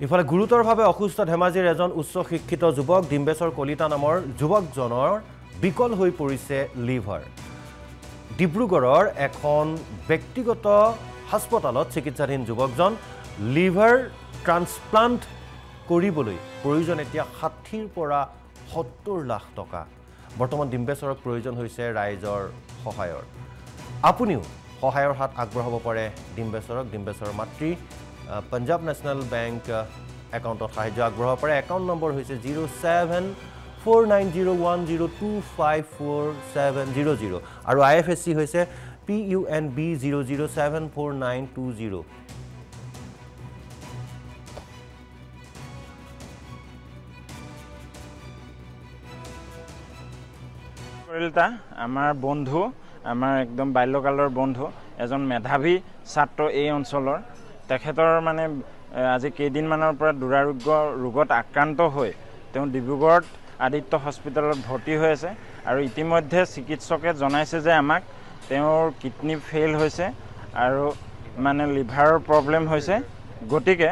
ইফালে গুৰুতৰভাৱে অসুস্থ ধেমাজিৰ এজন উচ্চ শিক্ষিত যুৱক ডিম্বেশ্বৰ কলিতা নামৰ যুৱকজনৰ বিকল হৈ পৰিছে লিভাৰ। ডিব্ৰুগড়ৰ এখন ব্যক্তিগত হাস্পতালত চিকিৎসাধীন যুৱকজন লিভাৰ ট্ৰান্সপ্লান্ট কৰিবলৈ প্ৰয়োজন এতিয়া 60 পৰা 70 লাখ টকা। বৰ্তমান ডিম্বেশ্বৰক প্ৰয়োজন হৈছে ৰাইজৰ সহায়ৰ। আপুনিও সহায়ৰ হাত আগবঢ়াব পাৰে ডিম্বেশ্বৰক। ডিম্বেশ্বৰৰ মাতৃ पंजाब नेशनल बैंक एकाउंट साहाय्य आग्रह पर एकाउंट नम्बर 074901025470 और IFSC PUNB 0074920। आमार बंधु आमार एकदम बाल्यकालर बंधु एजन मेधावी छात्र এই অঞ্চলৰ তেখেতৰ মানে আজি কেইদিনমানৰ পৰা দুৰাৰোগ্য ৰোগত আক্ৰান্ত হৈ তেওঁ ডিব্ৰুগড়ত আদিত্য হস্পিটেলত ভৰ্তি হৈ আছে আৰু ইতিমধ্যে চিকিৎসকে জনাইছে যে আমাক তেওঁৰ কিডনি ফেইল হৈছে আৰু মানে লিভাৰৰ প্ৰব্লেম হৈছে। গতিকে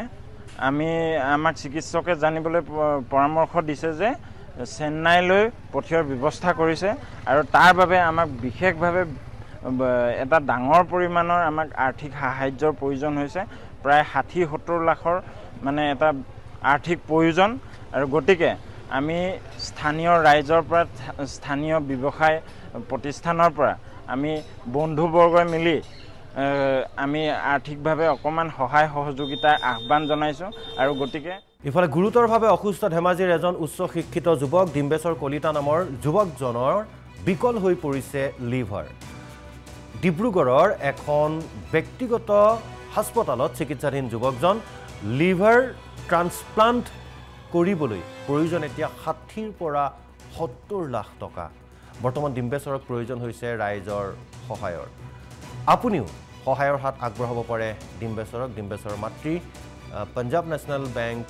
আমাক চিকিৎসকে জানিবলৈ পৰামৰ্শ দিছে যে চেন্নাইলৈ পঠিওৱাৰ ব্যৱস্থা কৰিছে আৰু তাৰ বাবে আমাক বিশেষভাৱে এটা ডাঙৰ পৰিমাণৰ আমাক আৰ্থিক সাহায্যৰ প্ৰয়োজন হৈছে। প্ৰায় 60-70 লাখৰ মানে এটা আৰ্থিক প্ৰয়োজন আৰু গতিকে আমি স্থানীয় ৰাইজৰ পৰা স্থানীয় ব্যৱসায় প্ৰতিষ্ঠানৰ পৰা আমি বন্ধুবৰ্গই মিলি আমি আৰ্থিকভাৱে অকমান সহায় সহযোগিতাৰ আহ্বান জনাইছো আৰু গতিকে ইফালে গুৰুতৰভাৱে অসুস্থ ধেমাজিৰ এজন উচ্চ শিক্ষিত যুৱক ডিম্বেশ্বৰ কলিতা নামৰ যুৱকজনৰ বিকল হৈ পৰিছে লিভাৰ। ডিব্ৰুগড়ৰ এখন ব্যক্তিগত হাস্পতালত চিকিৎসাধীন যুৱকজন লিভাৰ ট্ৰান্সপ্লান্ট কৰিবলৈ প্ৰয়োজন এতিয়া 60 পৰা 70 লাখ টকা। বৰ্তমান ডিম্বেশ্বৰক প্ৰয়োজন হৈছে ৰাইজৰ সহায়ৰ। আপুনিও সহায়ৰ হাত আগবঢ়াব পাৰে ডিম্বেশ্বৰক। ডিম্বেশ্বৰৰ মাতৃ पंजाब नेशनल बैंक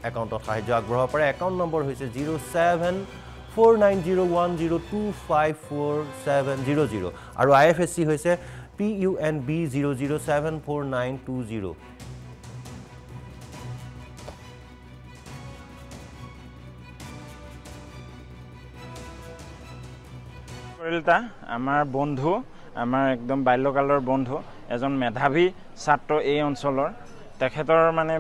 एकाउंट साहाय्य आग्रह पर एकाउंट नम्बर 074901025470 और IFSC PUNB 0074920। आमार बंधु आमार एकदम बाल्यकालर बंधु एजन मेधावी छात्र এই অঞ্চলৰ তেখেতৰ মানে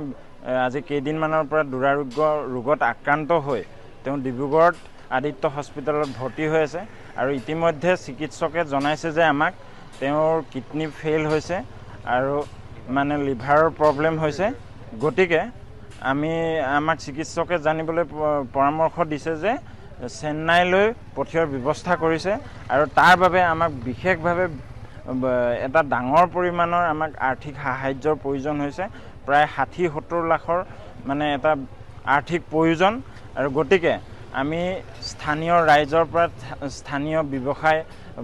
আজি কেইদিনমানৰ পৰা দুৰাৰোগ্য ৰোগত আক্ৰান্ত হৈ তেওঁ ডিব্ৰুগড়ত আদিত্য হস্পিটেলত ভৰ্তি হৈ আছে আৰু ইতিমধ্যে চিকিৎসকে জনাইছে যে আমাক তেওঁৰ কিডনি ফেইল হৈছে আৰু মানে লিভাৰৰ প্ৰব্লেম হৈছে। গতিকে আমাক চিকিৎসকে জানিবলৈ পৰামৰ্শ দিছে যে চেন্নাইলৈ পঠিওৱাৰ ব্যৱস্থা কৰিছে আৰু তাৰ বাবে আমাক বিশেষভাৱে এটা ডাঙৰ পৰিমাণৰ আমাক আৰ্থিক সাহায্যৰ প্ৰয়োজন হৈছে। প্ৰায় 60-70 লাখৰ মানে এটা আৰ্থিক প্ৰয়োজন আৰু গতিকে আমি স্থানীয় ৰাইজৰ পৰা স্থানীয় ব্যৱসায়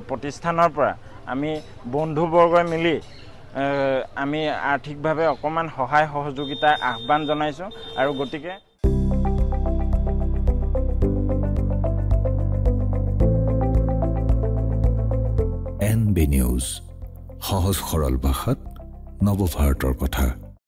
প্ৰতিষ্ঠানৰ পৰা আমি বন্ধুবৰ্গই মিলি আমি আৰ্থিকভাৱে অকমান সহায় সহযোগিতাৰ আহ্বান জনাইছো আৰু গতিকে NB নিউজ সহজ সৰল ভাষাত নৱভাৰতৰ কথা।